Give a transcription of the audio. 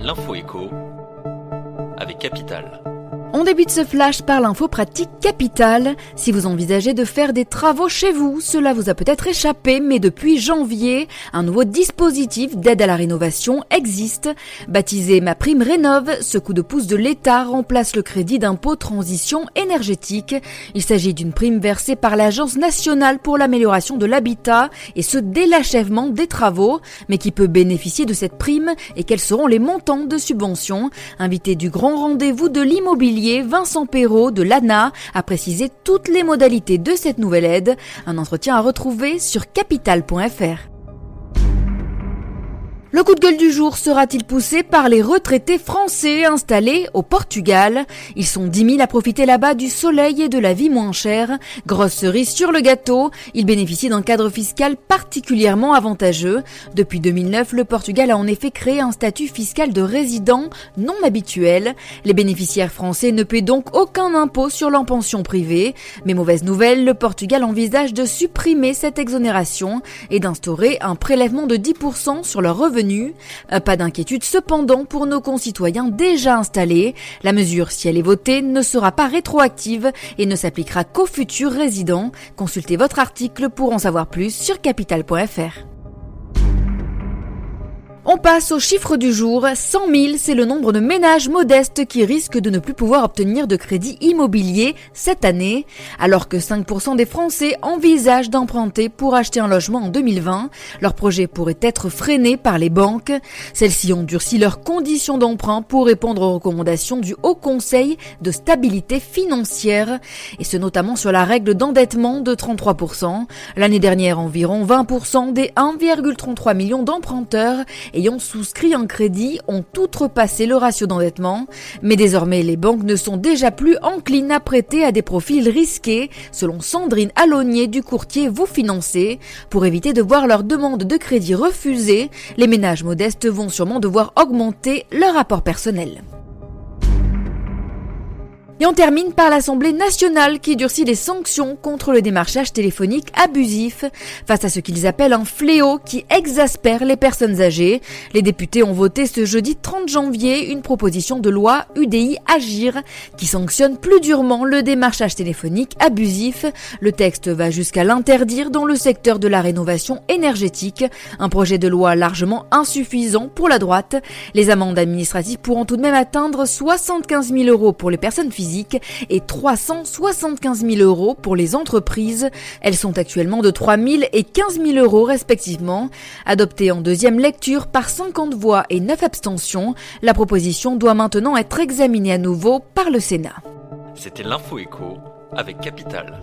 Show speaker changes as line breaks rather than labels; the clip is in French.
L'info éco avec Capital.
On débute ce flash par l'info pratique Capital. Si vous envisagez de faire des travaux chez vous, cela vous a peut-être échappé, mais depuis janvier, un nouveau dispositif d'aide à la rénovation existe. Baptisé MaPrimeRénov', ce coup de pouce de l'État remplace le crédit d'impôt transition énergétique. Il s'agit d'une prime versée par l'Agence nationale pour l'amélioration de l'habitat, et ce dès l'achèvement des travaux. Mais qui peut bénéficier de cette prime et quels seront les montants de subventions? Invité du grand rendez-vous de l'immobilier, Vincent Perrault de l'ANA a précisé toutes les modalités de cette nouvelle aide. Un entretien à retrouver sur capital.fr. Le coup de gueule du jour sera-t-il poussé par les retraités français installés au Portugal? Ils sont 10 000 à profiter là-bas du soleil et de la vie moins chère. Grosse cerise sur le gâteau, ils bénéficient d'un cadre fiscal particulièrement avantageux. Depuis 2009, le Portugal a en effet créé un statut fiscal de résident non habituel. Les bénéficiaires français ne paient donc aucun impôt sur leur pension privée. Mais mauvaise nouvelle, le Portugal envisage de supprimer cette exonération et d'instaurer un prélèvement de 10% sur leurs revenus. Pas d'inquiétude cependant pour nos concitoyens déjà installés. La mesure, si elle est votée, ne sera pas rétroactive et ne s'appliquera qu'aux futurs résidents. Consultez votre article pour en savoir plus sur capital.fr. On passe au chiffre du jour. 100 000, c'est le nombre de ménages modestes qui risquent de ne plus pouvoir obtenir de crédit immobilier cette année. Alors que 5% des Français envisagent d'emprunter pour acheter un logement en 2020, leur projet pourrait être freiné par les banques. Celles-ci ont durci leurs conditions d'emprunt pour répondre aux recommandations du Haut Conseil de stabilité financière. Et ce notamment sur la règle d'endettement de 33%. L'année dernière, environ 20% des 1,33 million d'emprunteurs ayant souscrit un crédit ont outrepassé le ratio d'endettement. Mais désormais, les banques ne sont déjà plus enclines à prêter à des profils risqués, selon Sandrine Alonier du courtier Vous Financer. Pour éviter de voir leur demande de crédit refusée, les ménages modestes vont sûrement devoir augmenter leur apport personnel. Et on termine par l'Assemblée nationale qui durcit les sanctions contre le démarchage téléphonique abusif. Face à ce qu'ils appellent un fléau qui exaspère les personnes âgées, les députés ont voté ce jeudi 30 janvier une proposition de loi UDI Agir qui sanctionne plus durement le démarchage téléphonique abusif. Le texte va jusqu'à l'interdire dans le secteur de la rénovation énergétique, un projet de loi largement insuffisant pour la droite. Les amendes administratives pourront tout de même atteindre 75 000 € pour les personnes physiques et 375 000 € pour les entreprises. Elles sont actuellement de 3 000 et 15 000 € respectivement. Adoptée en deuxième lecture par 50 voix et 9 abstentions, la proposition doit maintenant être examinée à nouveau par le Sénat.
C'était l'info éco avec Capital.